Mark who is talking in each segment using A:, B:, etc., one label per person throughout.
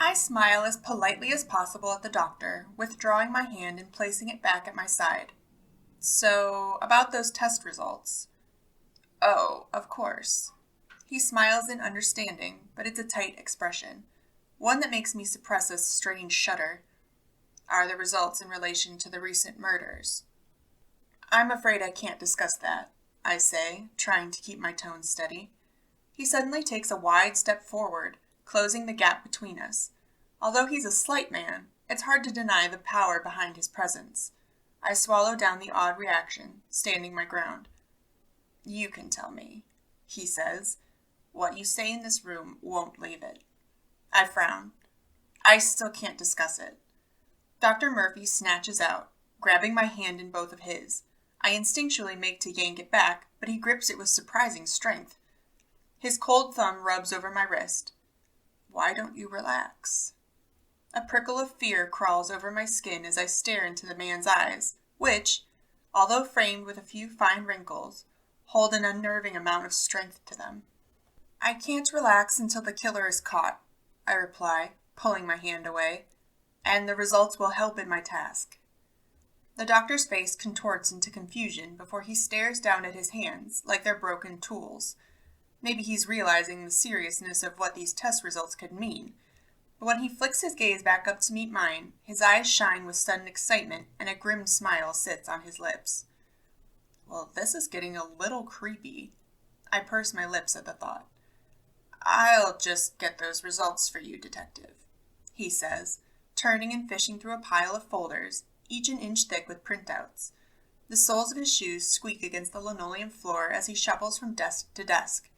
A: I smile as politely as possible at the doctor, withdrawing my hand and placing it back at my side. So, about those test results. Oh, of course. He smiles in understanding, but it's a tight expression, one that makes me suppress a strange shudder. Are the results in relation to the recent murders? I'm afraid I can't discuss that, I say, trying to keep my tone steady. He suddenly takes a wide step forward, closing the gap between us. Although he's a slight man, it's hard to deny the power behind his presence. I swallow down the odd reaction, standing my ground. You can tell me, he says. What you say in this room won't leave it. I frown. I still can't discuss it. Dr. Murphy snatches out, grabbing my hand in both of his. I instinctually make to yank it back, but he grips it with surprising strength. His cold thumb rubs over my wrist. Why don't you relax? A prickle of fear crawls over my skin as I stare into the man's eyes, which, although framed with a few fine wrinkles, hold an unnerving amount of strength to them. I can't relax until the killer is caught, I reply, pulling my hand away, and the results will help in my task. The doctor's face contorts into confusion before he stares down at his hands like they're broken tools. Maybe he's realizing the seriousness of what these test results could mean. But when he flicks his gaze back up to meet mine, his eyes shine with sudden excitement and a grim smile sits on his lips. Well, this is getting a little creepy. I purse my lips at the thought. I'll just get those results for you, detective, he says, turning and fishing through a pile of folders, each an inch thick with printouts. The soles of his shoes squeak against the linoleum floor as he shuffles from desk to desk.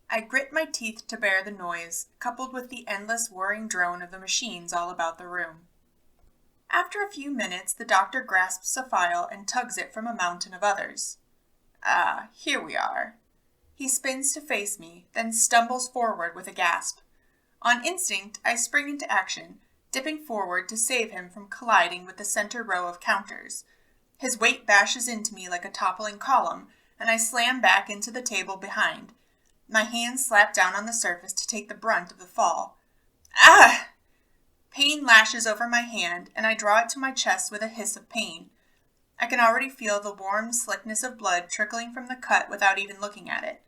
A: I grit my teeth to bear the noise, coupled with the endless whirring drone of the machines all about the room. After a few minutes, the doctor grasps a file and tugs it from a mountain of others. Ah, here we are. He spins to face me, then stumbles forward with a gasp. On instinct, I spring into action, dipping forward to save him from colliding with the center row of counters. His weight bashes into me like a toppling column, and I slam back into the table behind. My hands slap down on the surface to take the brunt of the fall. Ah! Pain lashes over my hand, and I draw it to my chest with a hiss of pain. I can already feel the warm slickness of blood trickling from the cut without even looking at it.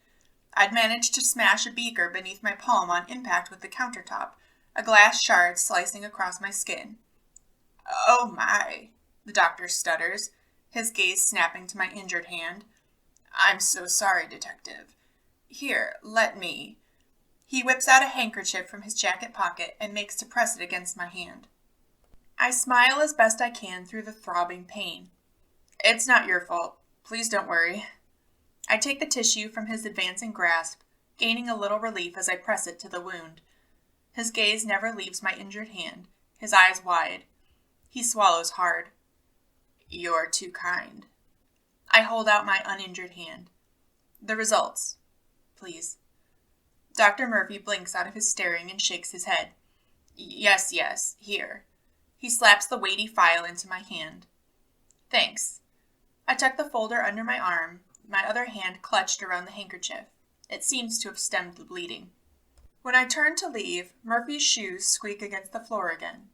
A: I'd managed to smash a beaker beneath my palm on impact with the countertop, a glass shard slicing across my skin. Oh my, the doctor stutters, his gaze snapping to my injured hand. I'm so sorry, detective. Here, let me. He whips out a handkerchief from his jacket pocket and makes to press it against my hand. I smile as best I can through the throbbing pain. It's not your fault. Please don't worry. I take the tissue from his advancing grasp, gaining a little relief as I press it to the wound. His gaze never leaves my injured hand, his eyes wide. He swallows hard. You're too kind. I hold out my uninjured hand. The results, please. Dr. Murphy blinks out of his staring and shakes his head. Yes, here. He slaps the weighty file into my hand. Thanks. I tuck the folder under my arm, my other hand clutched around the handkerchief. It seems to have stemmed the bleeding. When I turn to leave, Murphy's shoes squeak against the floor again.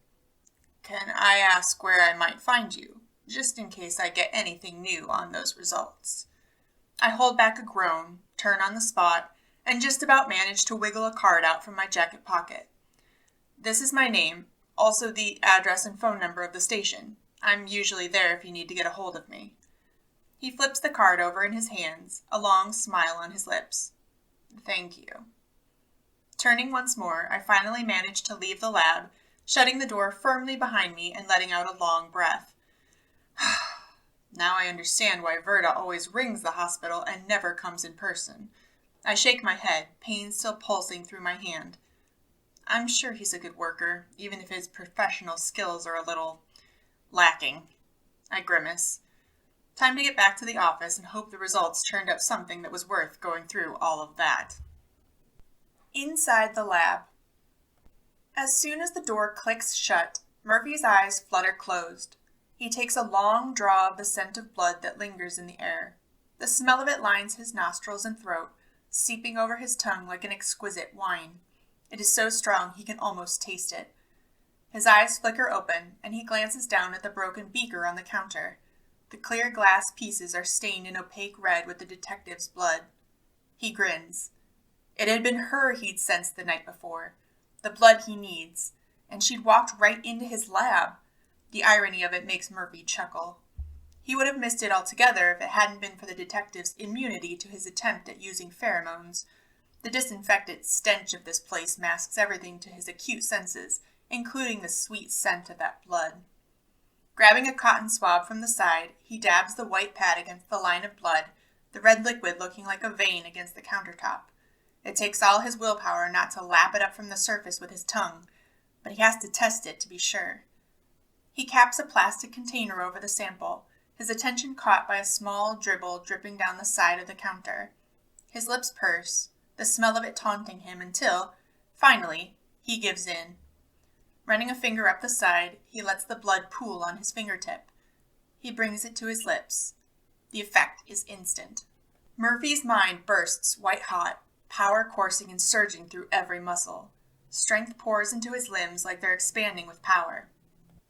A: Can I ask where I might find you, just in case I get anything new on those results? I hold back a groan, turn on the spot, and just about manage to wiggle a card out from my jacket pocket. This is my name, also the address and phone number of the station. I'm usually there if you need to get a hold of me. He flips the card over in his hands, a long smile on his lips. Thank you. Turning once more, I finally manage to leave the lab, shutting the door firmly behind me and letting out a long breath. Now I understand why Verda always rings the hospital and never comes in person. I shake my head, pain still pulsing through my hand. I'm sure he's a good worker, even if his professional skills are a little lacking. I grimace. Time to get back to the office and hope the results turned up something that was worth going through all of that. Inside the lab. As soon as the door clicks shut, Murphy's eyes flutter closed. He takes a long draw of the scent of blood that lingers in the air. The smell of it lines his nostrils and throat, seeping over his tongue like an exquisite wine. It is so strong he can almost taste it. His eyes flicker open, and he glances down at the broken beaker on the counter. The clear glass pieces are stained an opaque red with the detective's blood. He grins. It had been her he'd sensed the night before, the blood he needs, and she'd walked right into his lab. The irony of it makes Murphy chuckle. He would have missed it altogether if it hadn't been for the detective's immunity to his attempt at using pheromones. The disinfectant stench of this place masks everything to his acute senses, including the sweet scent of that blood. Grabbing a cotton swab from the side, he dabs the white pad against the line of blood, the red liquid looking like a vein against the countertop. It takes all his willpower not to lap it up from the surface with his tongue, but he has to test it to be sure. He caps a plastic container over the sample, his attention caught by a small dribble dripping down the side of the counter. His lips purse, the smell of it taunting him until, finally, he gives in. Running a finger up the side, he lets the blood pool on his fingertip. He brings it to his lips. The effect is instant. Murphy's mind bursts white-hot, power coursing and surging through every muscle. Strength pours into his limbs like they're expanding with power.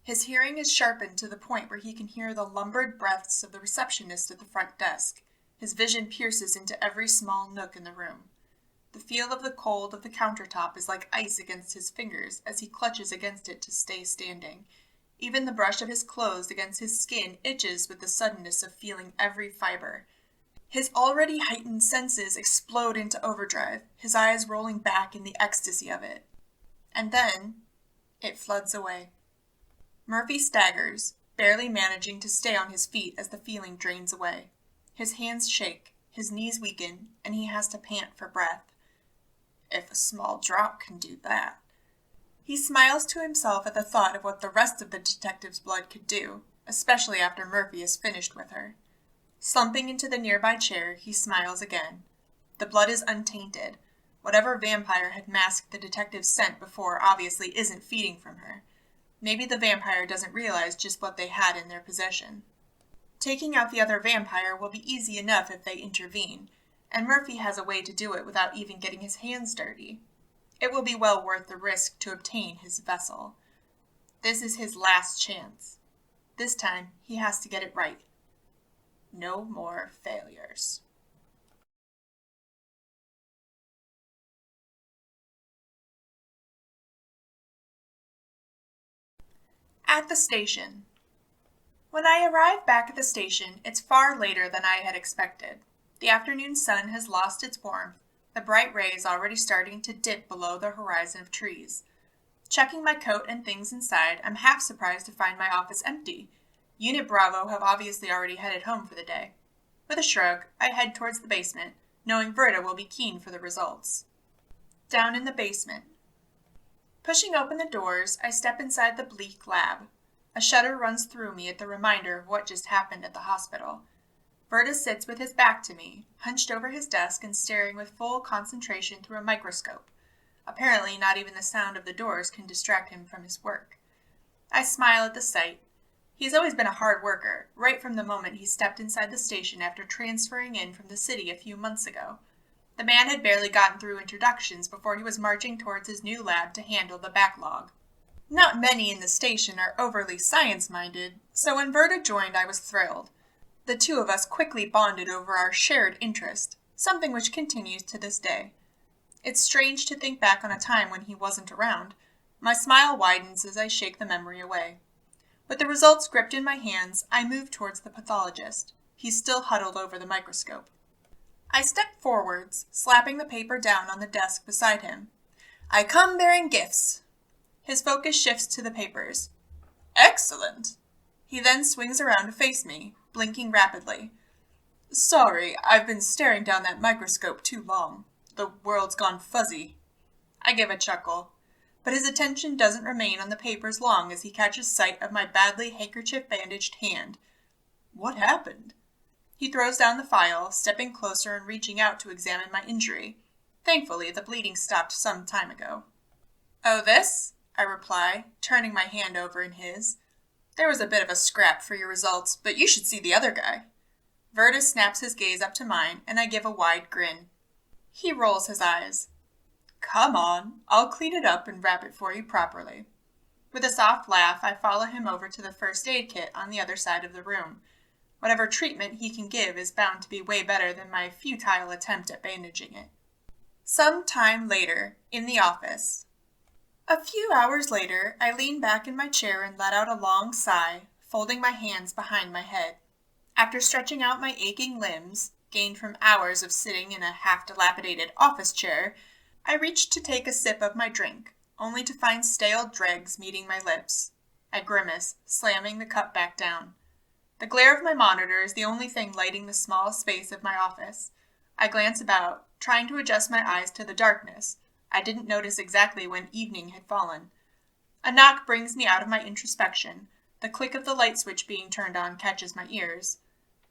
A: His hearing is sharpened to the point where he can hear the lumbered breaths of the receptionist at the front desk. His vision pierces into every small nook in the room. The feel of the cold of the countertop is like ice against his fingers as he clutches against it to stay standing. Even the brush of his clothes against his skin itches with the suddenness of feeling every fiber. His already heightened senses explode into overdrive, his eyes rolling back in the ecstasy of it. And then, it floods away. Murphy staggers, barely managing to stay on his feet as the feeling drains away. His hands shake, his knees weaken, and he has to pant for breath. If a small drop can do that. He smiles to himself at the thought of what the rest of the detective's blood could do, especially after Murphy is finished with her. Slumping into the nearby chair, he smiles again. The blood is untainted. Whatever vampire had masked the detective's scent before obviously isn't feeding from her. Maybe the vampire doesn't realize just what they had in their possession. Taking out the other vampire will be easy enough if they intervene, and Murphy has a way to do it without even getting his hands dirty. It will be well worth the risk to obtain his vessel. This is his last chance. This time, he has to get it right. No more failures. At the station. When I arrive back at the station, it's far later than I had expected. The afternoon sun has lost its warmth, the bright rays already starting to dip below the horizon of trees. Checking my coat and things inside, I'm half surprised to find my office empty. Unit Bravo have obviously already headed home for the day. With a shrug, I head towards the basement, knowing Verta will be keen for the results. Down in the basement. Pushing open the doors, I step inside the bleak lab. A shudder runs through me at the reminder of what just happened at the hospital. Verta sits with his back to me, hunched over his desk and staring with full concentration through a microscope. Apparently, not even the sound of the doors can distract him from his work. I smile at the sight. He's always been a hard worker, right from the moment he stepped inside the station after transferring in from the city a few months ago. The man had barely gotten through introductions before he was marching towards his new lab to handle the backlog. Not many in the station are overly science-minded, so when Verta joined I was thrilled. The two of us quickly bonded over our shared interest, something which continues to this day. It's strange to think back on a time when he wasn't around. My smile widens as I shake the memory away. With the results gripped in my hands, I move towards the pathologist. He's still huddled over the microscope. I step forwards, slapping the paper down on the desk beside him. I come bearing gifts. His focus shifts to the papers. Excellent. He then swings around to face me, blinking rapidly. Sorry, I've been staring down that microscope too long. The world's gone fuzzy. I give a chuckle, but his attention doesn't remain on the papers long as he catches sight of my badly handkerchief-bandaged hand. What happened? He throws down the file, stepping closer and reaching out to examine my injury. Thankfully, the bleeding stopped some time ago. Oh, this? I reply, turning my hand over in his. There was a bit of a scrap for your results, but you should see the other guy. Verta snaps his gaze up to mine, and I give a wide grin. He rolls his eyes. Come on, I'll clean it up and wrap it for you properly. With a soft laugh, I follow him over to the first aid kit on the other side of the room. Whatever treatment he can give is bound to be way better than my futile attempt at bandaging it. Some time later, in the office. A few hours later, I lean back in my chair and let out a long sigh, folding my hands behind my head. After stretching out my aching limbs, gained from hours of sitting in a half-dilapidated office chair, I reached to take a sip of my drink, only to find stale dregs meeting my lips. I grimace, slamming the cup back down. The glare of my monitor is the only thing lighting the small space of my office. I glance about, trying to adjust my eyes to the darkness. I didn't notice exactly when evening had fallen. A knock brings me out of my introspection. The click of the light switch being turned on catches my ears.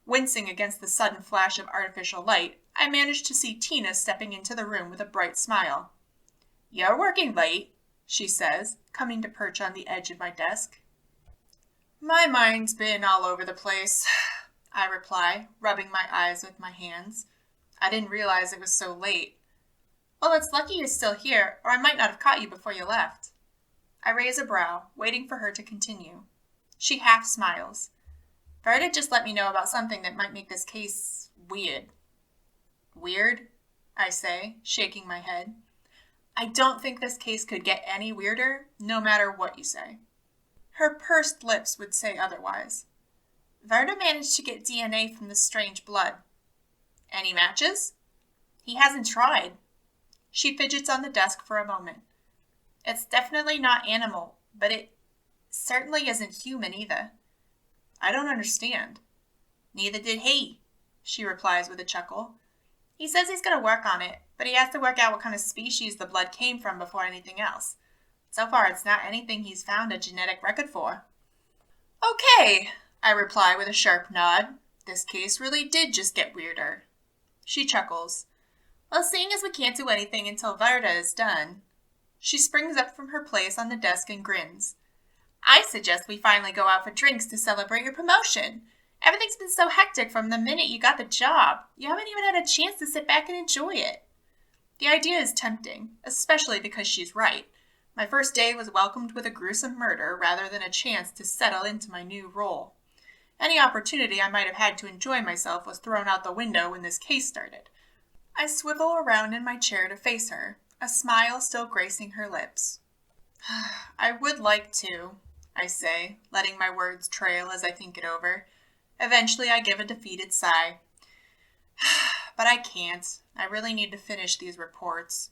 A: Wincing against the sudden flash of artificial light, I manage to see Tina stepping into the room with a bright smile. "You're working late," she says, coming to perch on the edge of my desk. "My mind's been all over the place," I reply, rubbing my eyes with my hands. I didn't realize it was so late. "Well, it's lucky you're still here, or I might not have caught you before you left." I raise a brow, waiting for her to continue. She half smiles. "Verda just let me know about something that might make this case weird." "Weird?" I say, shaking my head. "I don't think this case could get any weirder, no matter what you say." Her pursed lips would say otherwise. "Verda managed to get DNA from the strange blood." "Any matches?" "He hasn't tried." She fidgets on the desk for a moment. "It's definitely not animal, but it certainly isn't human either." "I don't understand." "Neither did he," she replies with a chuckle. "He says he's going to work on it, but he has to work out what kind of species the blood came from before anything else. So far, it's not anything he's found a genetic record for." "Okay," I reply with a sharp nod. This case really did just get weirder. She chuckles. "Well, seeing as we can't do anything until Verda is done." She springs up from her place on the desk and grins. "I suggest we finally go out for drinks to celebrate your promotion. Everything's been so hectic from the minute you got the job. You haven't even had a chance to sit back and enjoy it." The idea is tempting, especially because she's right. My first day was welcomed with a gruesome murder rather than a chance to settle into my new role. Any opportunity I might have had to enjoy myself was thrown out the window when this case started. I swivel around in my chair to face her, a smile still gracing her lips. "I would like to," I say, letting my words trail as I think it over. Eventually I give a defeated sigh. "But I can't. I really need to finish these reports."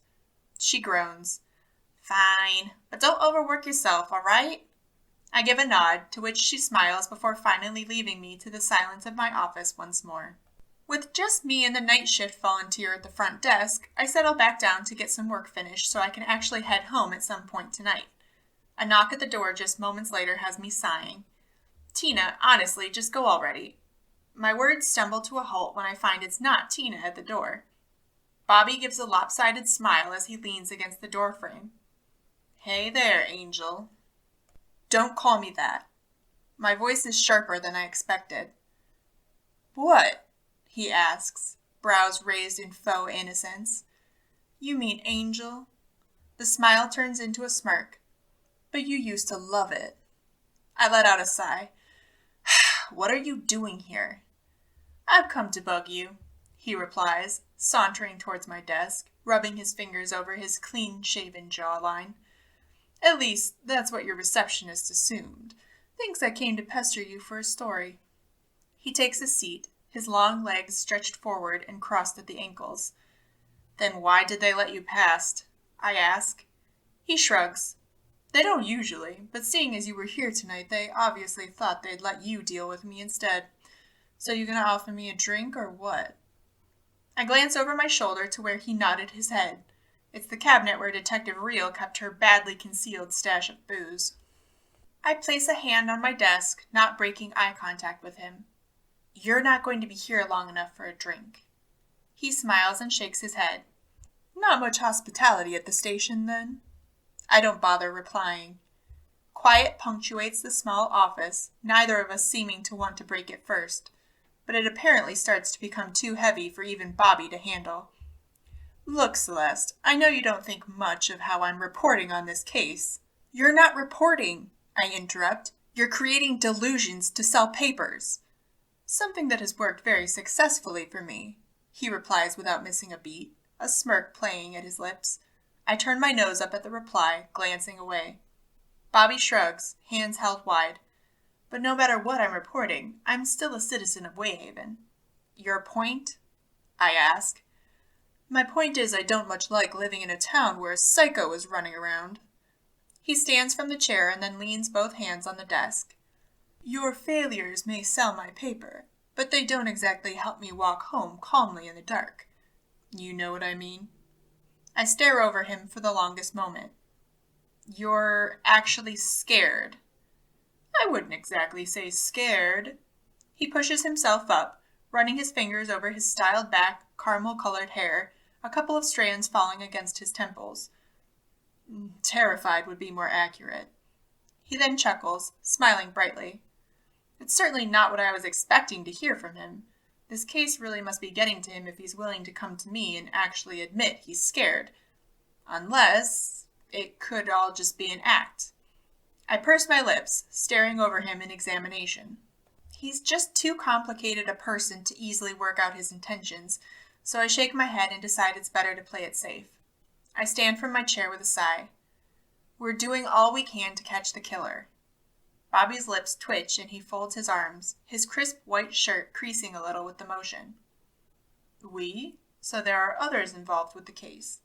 A: She groans. "Fine, but don't overwork yourself, all right?" I give a nod, to which she smiles before finally leaving me to the silence of my office once more. With just me and the night shift volunteer at the front desk, I settle back down to get some work finished so I can actually head home at some point tonight. A knock at the door just moments later has me sighing. "Tina, honestly, just go already." My words stumble to a halt when I find it's not Tina at the door. Bobby gives a lopsided smile as he leans against the doorframe. "Hey there, Angel." "Don't call me that." My voice is sharper than I expected. "What?" he asks, brows raised in faux innocence. "You mean Angel?" The smile turns into a smirk. "But you used to love it." I let out a sigh. "What are you doing here?" "I've come to bug you," he replies, sauntering towards my desk, rubbing his fingers over his clean-shaven jawline. "At least, that's what your receptionist assumed. Thinks I came to pester you for a story." He takes a seat, his long legs stretched forward and crossed at the ankles. "Then why did they let you past?" I ask. He shrugs. "They don't usually, but seeing as you were here tonight, they obviously thought they'd let you deal with me instead. So you gonna offer me a drink or what?" I glance over my shoulder to where he nodded his head. It's the cabinet where Detective Reel kept her badly concealed stash of booze. I place a hand on my desk, not breaking eye contact with him. "You're not going to be here long enough for a drink." He smiles and shakes his head. "Not much hospitality at the station, then?" I don't bother replying. Quiet punctuates the small office, neither of us seeming to want to break it first, but it apparently starts to become too heavy for even Bobby to handle. Look, Celeste, I know you don't think much of how I'm reporting on this case. You're not reporting, I interrupt. You're creating delusions to sell papers. Something that has worked very successfully for me, he replies without missing a beat, a smirk playing at his lips. I turn my nose up at the reply, glancing away. Bobby shrugs, hands held wide. But no matter what I'm reporting, I'm still a citizen of Wayhaven. Your point? I ask. My point is I don't much like living in a town where a psycho is running around. He stands from the chair and then leans both hands on the desk. Your failures may sell my paper, but they don't exactly help me walk home calmly in the dark. You know what I mean? I stare over him for the longest moment. You're actually scared. I wouldn't exactly say scared. He pushes himself up, running his fingers over his styled back, caramel-colored hair, a couple of strands falling against his temples. Terrified would be more accurate. He then chuckles, smiling brightly. It's certainly not what I was expecting to hear from him. This case really must be getting to him if he's willing to come to me and actually admit he's scared. Unless it could all just be an act. I purse my lips, staring over him in examination. He's just too complicated a person to easily work out his intentions, so I shake my head and decide it's better to play it safe. I stand from my chair with a sigh. We're doing all we can to catch the killer. Bobby's lips twitch and he folds his arms, his crisp white shirt creasing a little with the motion. We? So there are others involved with the case.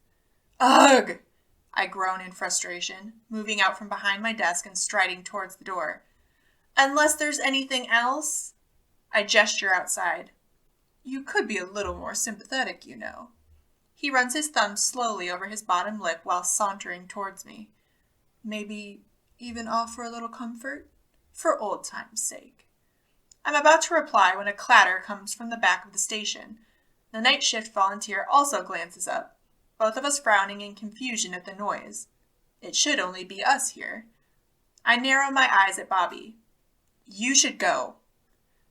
A: Ugh! I groan in frustration, moving out from behind my desk and striding towards the door. Unless there's anything else? I gesture outside. You could be a little more sympathetic, you know. He runs his thumb slowly over his bottom lip while sauntering towards me. Maybe even offer a little comfort? For old time's sake. I'm about to reply when a clatter comes from the back of the station. The night shift volunteer also glances up, both of us frowning in confusion at the noise. It should only be us here. I narrow my eyes at Bobby. You should go.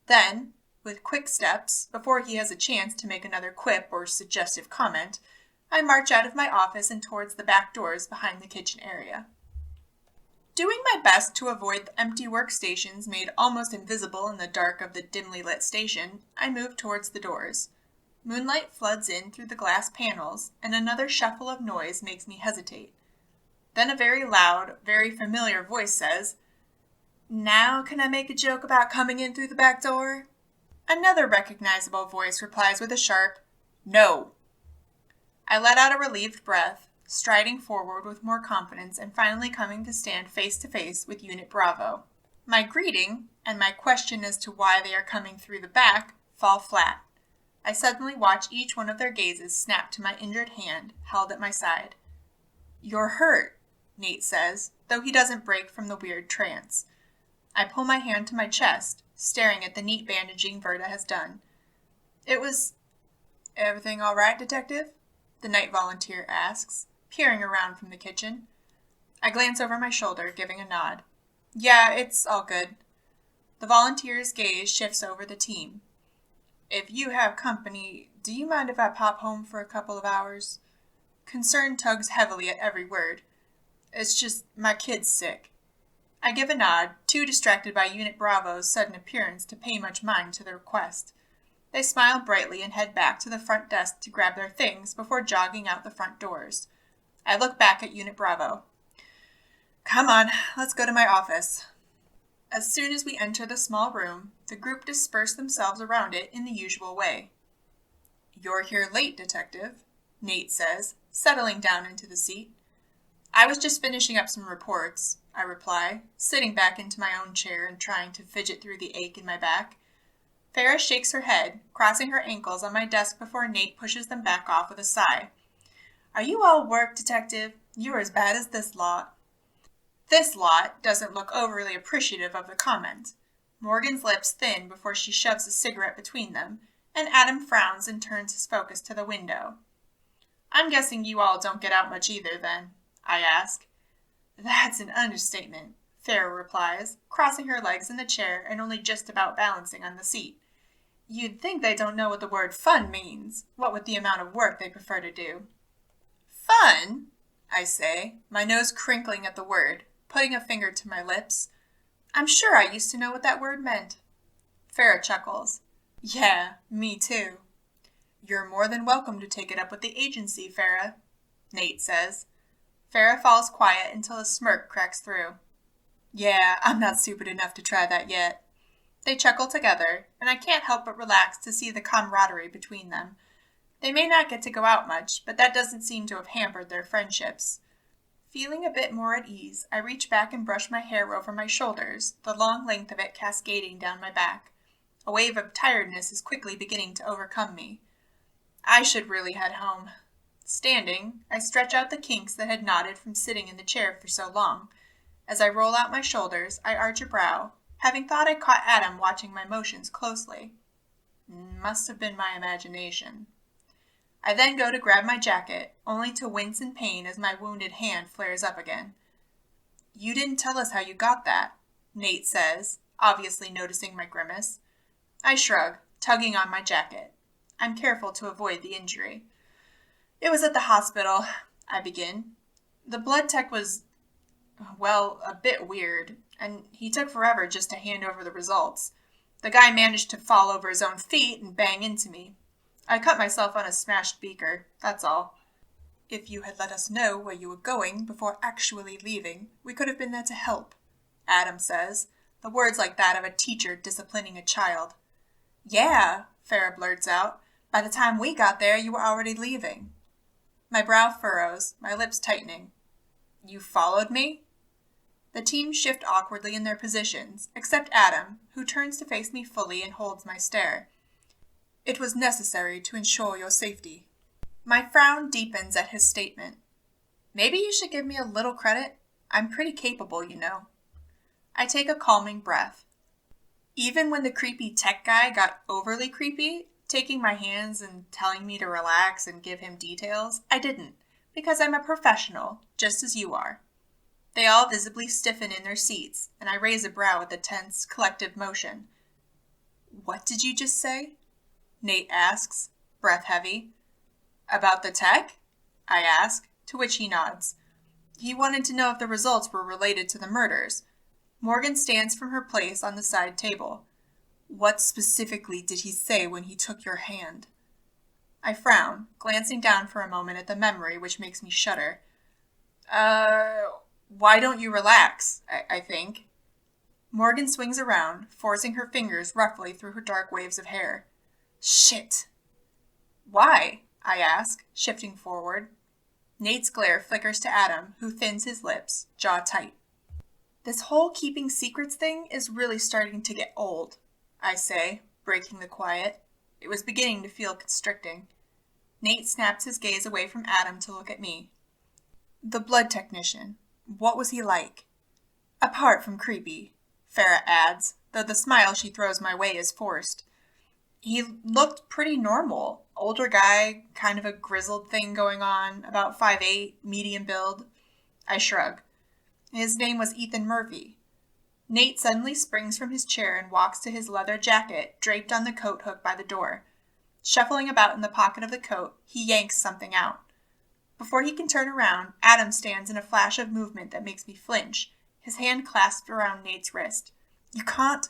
A: Then, with quick steps, before he has a chance to make another quip or suggestive comment, I march out of my office and towards the back doors behind the kitchen area. Doing my best to avoid the empty workstations made almost invisible in the dark of the dimly lit station, I move towards the doors. Moonlight floods in through the glass panels, and another shuffle of noise makes me hesitate. Then a very loud, very familiar voice says, Now can I make a joke about coming in through the back door? Another recognizable voice replies with a sharp, No. I let out a relieved breath, striding forward with more confidence and finally coming to stand face to face with Unit Bravo. My greeting, and my question as to why they are coming through the back, fall flat. I suddenly watch each one of their gazes snap to my injured hand, held at my side. You're hurt, Nate says, though he doesn't break from the weird trance. I pull my hand to my chest, staring at the neat bandaging Verta has done. It was... Everything all right, Detective? The night volunteer asks, peering around from the kitchen. I glance over my shoulder, giving a nod. Yeah, it's all good. The volunteer's gaze shifts over the team. If you have company, do you mind if I pop home for a couple of hours? Concern tugs heavily at every word. It's just my kid's sick. I give a nod, too distracted by Unit Bravo's sudden appearance to pay much mind to the request. They smile brightly and head back to the front desk to grab their things before jogging out the front doors. I look back at Unit Bravo. Come on, let's go to my office. As soon as we enter the small room, the group disperse themselves around it in the usual way. You're here late, Detective, Nate says, settling down into the seat. I was just finishing up some reports, I reply, sitting back into my own chair and trying to fidget through the ache in my back. Farrah shakes her head, crossing her ankles on my desk before Nate pushes them back off with a sigh. Are you all work, Detective? You're as bad as this lot. This lot doesn't look overly appreciative of the comment. Morgan's lips thin before she shoves a cigarette between them, and Adam frowns and turns his focus to the window. I'm guessing you all don't get out much either, then, I ask. That's an understatement, Farrah replies, crossing her legs in the chair and only just about balancing on the seat. You'd think they don't know what the word fun means, what with the amount of work they prefer to do. Fun, I say, my nose crinkling at the word, putting a finger to my lips. I'm sure I used to know what that word meant. Farah chuckles. Yeah, me too. You're more than welcome to take it up with the agency, Farah, Nate says. Farah falls quiet until a smirk cracks through. Yeah, I'm not stupid enough to try that yet. They chuckle together, and I can't help but relax to see the camaraderie between them. They may not get to go out much, but that doesn't seem to have hampered their friendships. Feeling a bit more at ease, I reach back and brush my hair over my shoulders, the long length of it cascading down my back. A wave of tiredness is quickly beginning to overcome me. I should really head home. Standing, I stretch out the kinks that had knotted from sitting in the chair for so long. As I roll out my shoulders, I arch a brow, having thought I caught Adam watching my motions closely. Must have been my imagination. I then go to grab my jacket, only to wince in pain as my wounded hand flares up again. You didn't tell us how you got that, Nate says, obviously noticing my grimace. I shrug, tugging on my jacket. I'm careful to avoid the injury. It was at the hospital, I begin. The blood tech was, well, a bit weird, and he took forever just to hand over the results. The guy managed to fall over his own feet and bang into me. I cut myself on a smashed beaker, that's all. If you had let us know where you were going before actually leaving, we could have been there to help, Adam says, the words like that of a teacher disciplining a child. Yeah, Farah blurts out. By the time we got there, you were already leaving. My brow furrows, my lips tightening. You followed me? The team shift awkwardly in their positions, except Adam, who turns to face me fully and holds my stare. It was necessary to ensure your safety. My frown deepens at his statement. Maybe you should give me a little credit. I'm pretty capable, you know. I take a calming breath. Even when the creepy tech guy got overly creepy, taking my hands and telling me to relax and give him details, I didn't, because I'm a professional, just as you are. They all visibly stiffen in their seats, and I raise a brow with a tense, collective motion. What did you just say? Nate asks, breath heavy. About the tech? I ask, to which he nods. He wanted to know if the results were related to the murders. Morgan stands from her place on the side table. What specifically did he say when he took your hand? I frown, glancing down for a moment at the memory which makes me shudder. Why don't you relax, I think. Morgan swings around, forcing her fingers roughly through her dark waves of hair. Shit. Why? I ask, shifting forward. Nate's glare flickers to Adam, who thins his lips, jaw tight. This whole keeping secrets thing is really starting to get old, I say, breaking the quiet. It was beginning to feel constricting. Nate snaps his gaze away from Adam to look at me. The blood technician. What was he like? Apart from creepy, Farah adds, though the smile she throws my way is forced. He looked pretty normal. Older guy, kind of a grizzled thing going on, about 5'8", medium build. I shrug. His name was Ethan Murphy. Nate suddenly springs from his chair and walks to his leather jacket, draped on the coat hook by the door. Shuffling about in the pocket of the coat, he yanks something out. Before he can turn around, Adam stands in a flash of movement that makes me flinch, his hand clasped around Nate's wrist. You can't...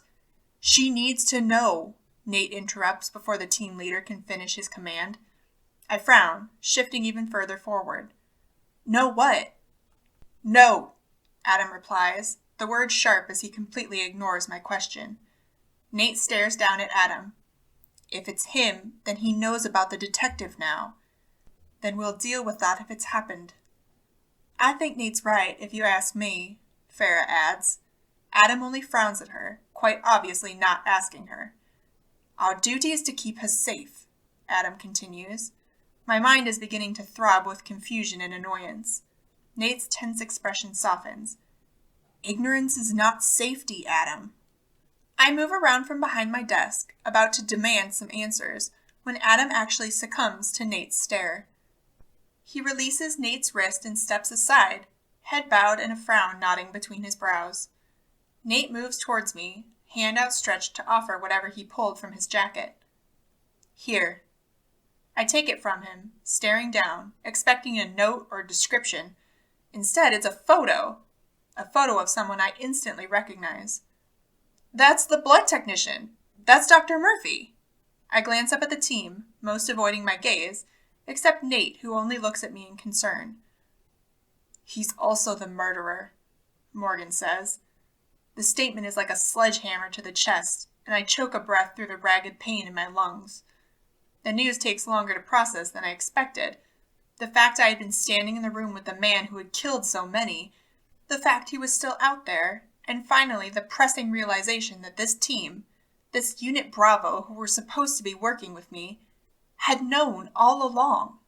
A: She needs to know, Nate interrupts before the team leader can finish his command. I frown, shifting even further forward. Know what? No, Adam replies, the word sharp as he completely ignores my question. Nate stares down at Adam. If it's him, then he knows about the detective now. Then we'll deal with that if it's happened. I think Nate's right, if you ask me, Farah adds. Adam only frowns at her, quite obviously not asking her. Our duty is to keep her safe, Adam continues. My mind is beginning to throb with confusion and annoyance. Nate's tense expression softens. Ignorance is not safety, Adam. I move around from behind my desk, about to demand some answers, when Adam actually succumbs to Nate's stare. He releases Nate's wrist and steps aside, head bowed and a frown nodding between his brows. Nate moves towards me, hand outstretched to offer whatever he pulled from his jacket. Here. I take it from him, staring down, expecting a note or description. Instead, it's a photo of someone I instantly recognize. That's the blood technician. That's Dr. Murphy. I glance up at the team, most avoiding my gaze, except Nate, who only looks at me in concern. He's also the murderer, Morgan says. The statement is like a sledgehammer to the chest, and I choke a breath through the ragged pain in my lungs. The news takes longer to process than I expected. The fact I had been standing in the room with the man who had killed so many, the fact he was still out there, and finally the pressing realization that this team, this Unit Bravo who were supposed to be working with me, had known all along.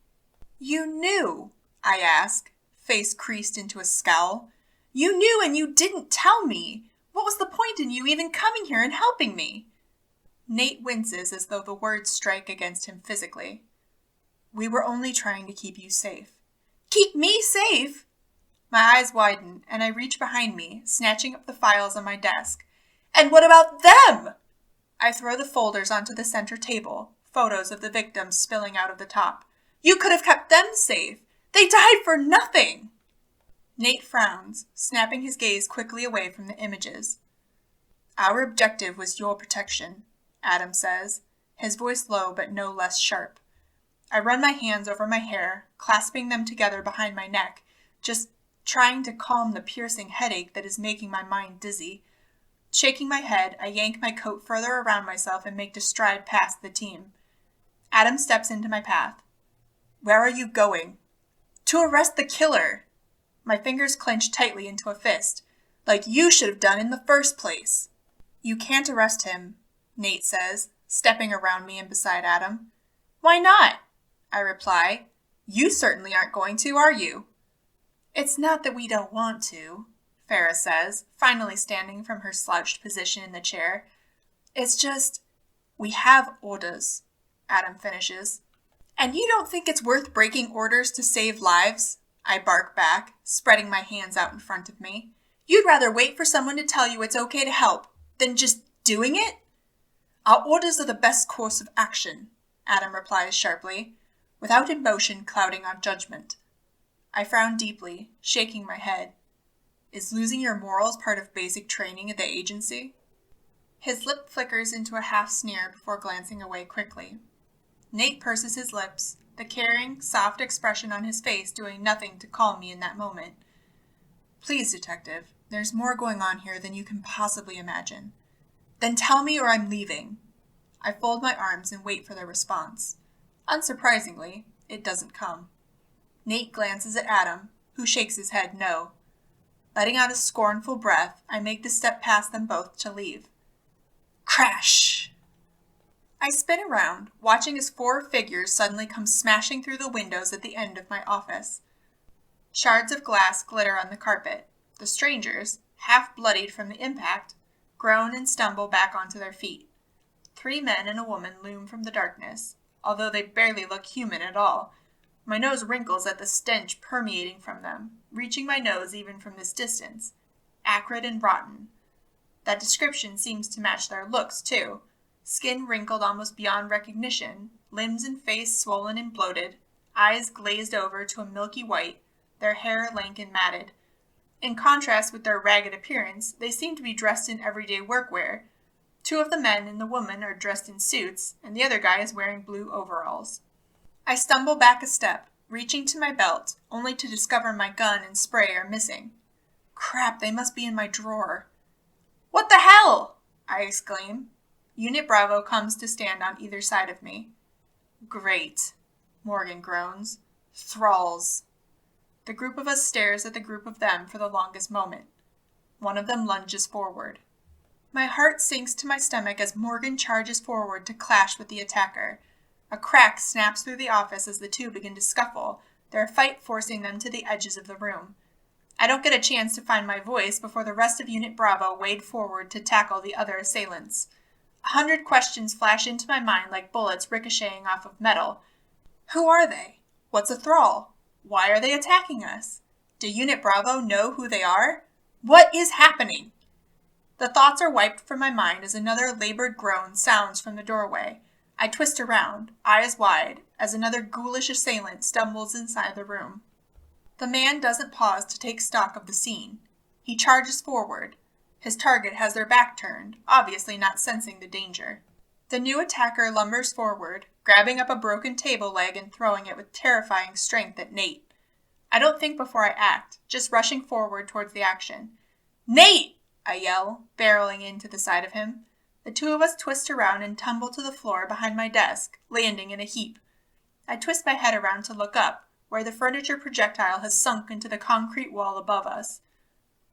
A: You knew, I ask, face creased into a scowl. You knew and you didn't tell me. What was the point in you even coming here and helping me? Nate winces as though the words strike against him physically. We were only trying to keep you safe. Keep me safe? My eyes widen, and I reach behind me, snatching up the files on my desk. And what about them? I throw the folders onto the center table, photos of the victims spilling out of the top. You could have kept them safe. They died for nothing. Nate frowns, snapping his gaze quickly away from the images. Our objective was your protection, Adam says, his voice low but no less sharp. I run my hands over my hair, clasping them together behind my neck, just trying to calm the piercing headache that is making my mind dizzy. Shaking my head, I yank my coat further around myself and make a stride past the team. Adam steps into my path. Where are you going? To arrest the killer. My fingers clench tightly into a fist, like you should have done in the first place. You can't arrest him, Nate says, stepping around me and beside Adam. Why not? I reply. You certainly aren't going to, are you? It's not that we don't want to, Farah says, finally standing from her slouched position in the chair. It's just, we have orders, Adam finishes. And you don't think it's worth breaking orders to save lives? I bark back, spreading my hands out in front of me. You'd rather wait for someone to tell you it's okay to help than just doing it? Our orders are the best course of action, Adam replies sharply, without emotion clouding our judgment. I frown deeply, shaking my head. Is losing your morals part of basic training at the agency? His lip flickers into a half sneer before glancing away quickly. Nate purses his lips, the caring, soft expression on his face doing nothing to calm me in that moment. Please, Detective, there's more going on here than you can possibly imagine. Then tell me or I'm leaving. I fold my arms and wait for their response. Unsurprisingly, it doesn't come. Nate glances at Adam, who shakes his head no. Letting out a scornful breath, I make the step past them both to leave. Crash! I spin around, watching as 4 figures suddenly come smashing through the windows at the end of my office. Shards of glass glitter on the carpet. The strangers, half bloodied from the impact, groan and stumble back onto their feet. 3 men and a woman loom from the darkness, although they barely look human at all. My nose wrinkles at the stench permeating from them, reaching my nose even from this distance. Acrid and rotten. That description seems to match their looks, too. Skin wrinkled almost beyond recognition, limbs and face swollen and bloated, eyes glazed over to a milky white, their hair lank and matted. In contrast with their ragged appearance, they seem to be dressed in everyday workwear. 2 of the men and the woman are dressed in suits, and the other guy is wearing blue overalls. I stumble back a step, reaching to my belt, only to discover my gun and spray are missing. Crap, they must be in my drawer. What the hell? I exclaim. Unit Bravo comes to stand on either side of me. Great, Morgan groans. Thralls. The group of us stares at the group of them for the longest moment. One of them lunges forward. My heart sinks to my stomach as Morgan charges forward to clash with the attacker. A crack snaps through the office as the 2 begin to scuffle, their fight forcing them to the edges of the room. I don't get a chance to find my voice before the rest of Unit Bravo wade forward to tackle the other assailants. 100 questions flash into my mind like bullets ricocheting off of metal. Who are they? What's a thrall? Why are they attacking us? Do Unit Bravo know who they are? What is happening? The thoughts are wiped from my mind as another labored groan sounds from the doorway. I twist around, eyes wide, as another ghoulish assailant stumbles inside the room. The man doesn't pause to take stock of the scene. He charges forward. His target has their back turned, obviously not sensing the danger. The new attacker lumbers forward, grabbing up a broken table leg and throwing it with terrifying strength at Nate. I don't think before I act, just rushing forward towards the action. "Nate!" I yell, barreling into the side of him. The two of us twist around and tumble to the floor behind my desk, landing in a heap. I twist my head around to look up, where the furniture projectile has sunk into the concrete wall above us.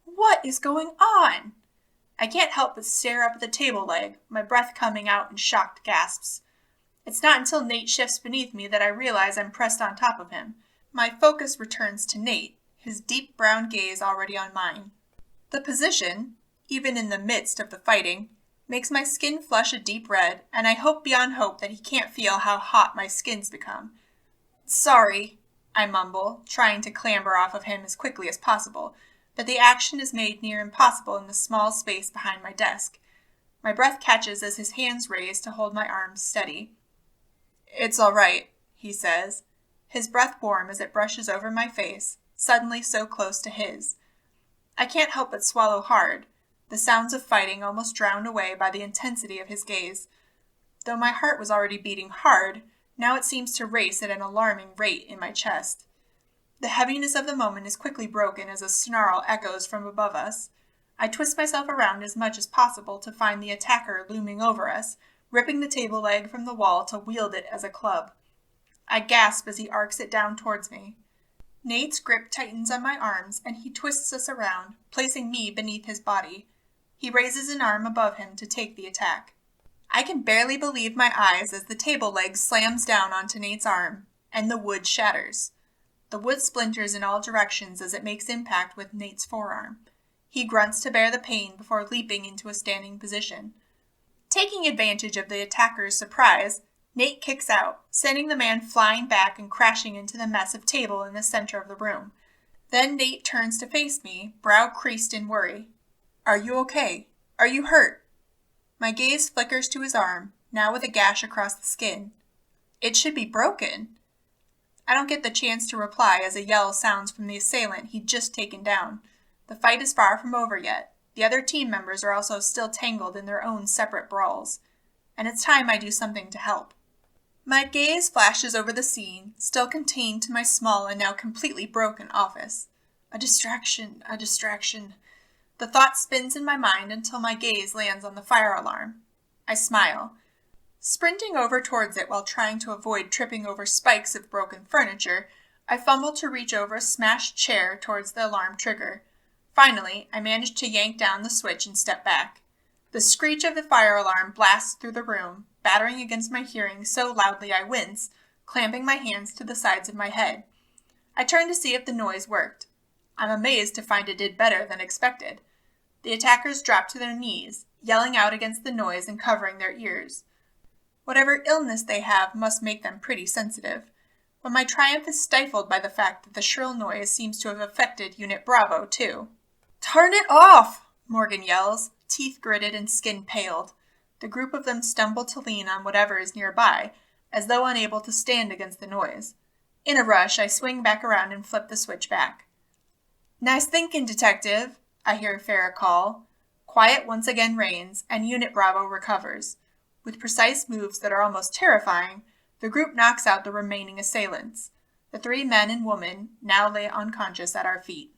A: What is going on? I can't help but stare up at the table leg, my breath coming out in shocked gasps. It's not until Nate shifts beneath me that I realize I'm pressed on top of him. My focus returns to Nate, his deep brown gaze already on mine. The position, even in the midst of the fighting, makes my skin flush a deep red, and I hope beyond hope that he can't feel how hot my skin's become. "Sorry," I mumble, trying to clamber off of him as quickly as possible, but the action is made near impossible in the small space behind my desk. My breath catches as his hands raise to hold my arms steady. "It's all right," he says, his breath warm as it brushes over my face, suddenly so close to his. I can't help but swallow hard, the sounds of fighting almost drowned away by the intensity of his gaze. Though my heart was already beating hard, now it seems to race at an alarming rate in my chest. The heaviness of the moment is quickly broken as a snarl echoes from above us. I twist myself around as much as possible to find the attacker looming over us, ripping the table leg from the wall to wield it as a club. I gasp as he arcs it down towards me. Nate's grip tightens on my arms, and he twists us around, placing me beneath his body. He raises an arm above him to take the attack. I can barely believe my eyes as the table leg slams down onto Nate's arm, and the wood shatters. The wood splinters in all directions as it makes impact with Nate's forearm. He grunts to bear the pain before leaping into a standing position. Taking advantage of the attacker's surprise, Nate kicks out, sending the man flying back and crashing into the mess of table in the center of the room. Then Nate turns to face me, brow creased in worry. "Are you okay? Are you hurt?" My gaze flickers to his arm, now with a gash across the skin. "It should be broken." I don't get the chance to reply as a yell sounds from the assailant he'd just taken down. The fight is far from over yet. The other team members are also still tangled in their own separate brawls. And it's time I do something to help. My gaze flashes over the scene, still contained to my small and now completely broken office. A distraction, a distraction. The thought spins in my mind until my gaze lands on the fire alarm. I smile. Sprinting over towards it while trying to avoid tripping over spikes of broken furniture, I fumble to reach over a smashed chair towards the alarm trigger. Finally, I manage to yank down the switch and step back. The screech of the fire alarm blasts through the room, battering against my hearing so loudly I wince, clamping my hands to the sides of my head. I turn to see if the noise worked. I'm amazed to find it did better than expected. The attackers drop to their knees, yelling out against the noise and covering their ears. Whatever illness they have must make them pretty sensitive. But my triumph is stifled by the fact that the shrill noise seems to have affected Unit Bravo, too. "Turn it off!" Morgan yells, teeth gritted and skin paled. The group of them stumble to lean on whatever is nearby, as though unable to stand against the noise. In a rush, I swing back around and flip the switch back. "Nice thinking, Detective," I hear Farah call. Quiet once again reigns, and Unit Bravo recovers. With precise moves that are almost terrifying, the group knocks out the remaining assailants. The 3 men and woman now lay unconscious at our feet.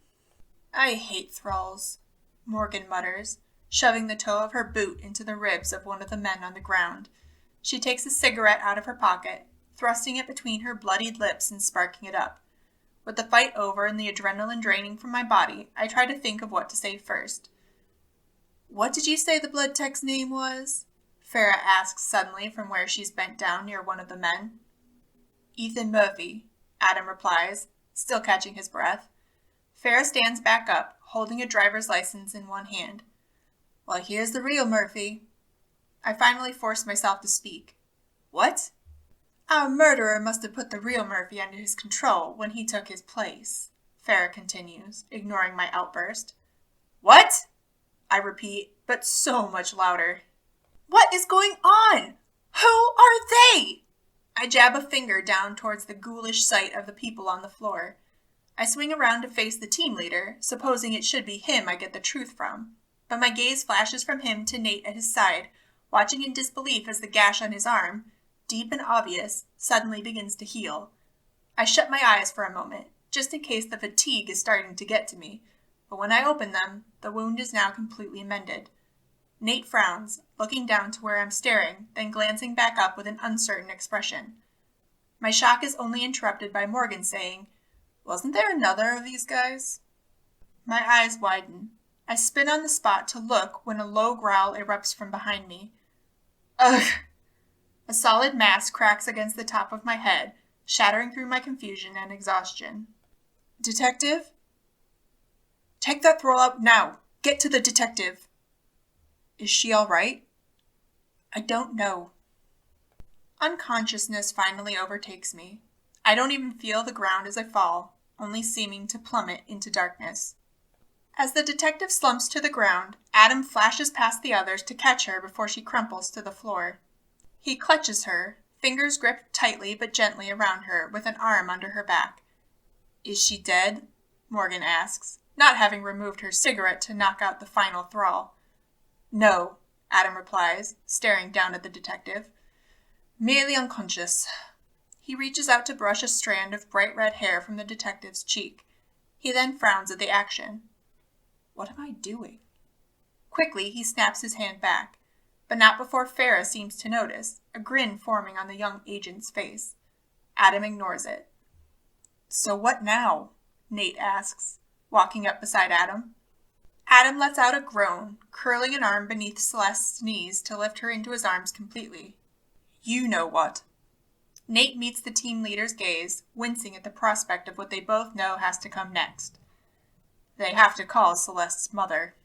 A: "I hate thralls," Morgan mutters, shoving the toe of her boot into the ribs of one of the men on the ground. She takes a cigarette out of her pocket, thrusting it between her bloodied lips and sparking it up. With the fight over and the adrenaline draining from my body, I try to think of what to say first. "What did you say the blood tech's name was?" Farah asks suddenly from where she's bent down near one of the men. "Ethan Murphy," Adam replies, still catching his breath. Farah stands back up, holding a driver's license in one hand. "Well, here's the real Murphy." I finally force myself to speak. "What?" "Our murderer must have put the real Murphy under his control when he took his place," Farah continues, ignoring my outburst. "What?" I repeat, but so much louder. "What is going on? Who are they? I jab a finger down towards the ghoulish sight of the people on the floor. I swing around to face the team leader, supposing it should be him I get the truth from. But my gaze flashes from him to Nate at his side, watching in disbelief as the gash on his arm, deep and obvious, suddenly begins to heal. I shut my eyes for a moment, just in case the fatigue is starting to get to me, but when I open them, the wound is now completely mended. Nate frowns, looking down to where I'm staring, then glancing back up with an uncertain expression. My shock is only interrupted by Morgan saying, "Wasn't there another of these guys?" My eyes widen. I spin on the spot to look when a low growl erupts from behind me. Ugh! A solid mass cracks against the top of my head, shattering through my confusion and exhaustion. Detective? Take that throw out now! Get to the detective! Is she all right? I don't know. Unconsciousness finally overtakes me. I don't even feel the ground as I fall, only seeming to plummet into darkness. As the detective slumps to the ground, Adam flashes past the others to catch her before she crumples to the floor. He clutches her, fingers gripped tightly but gently around her, with an arm under her back. Is she dead? Morgan asks, not having removed her cigarette to knock out the final thrall. No, Adam replies, staring down at the detective. Merely unconscious. He reaches out to brush a strand of bright red hair from the detective's cheek. He then frowns at the action. What am I doing? Quickly, he snaps his hand back, but not before Farah seems to notice, a grin forming on the young agent's face. Adam ignores it. So what now? Nate asks, walking up beside Adam. Adam lets out a groan, curling an arm beneath Celeste's knees to lift her into his arms completely. You know what? Nate meets the team leader's gaze, wincing at the prospect of what they both know has to come next. They have to call Celeste's mother.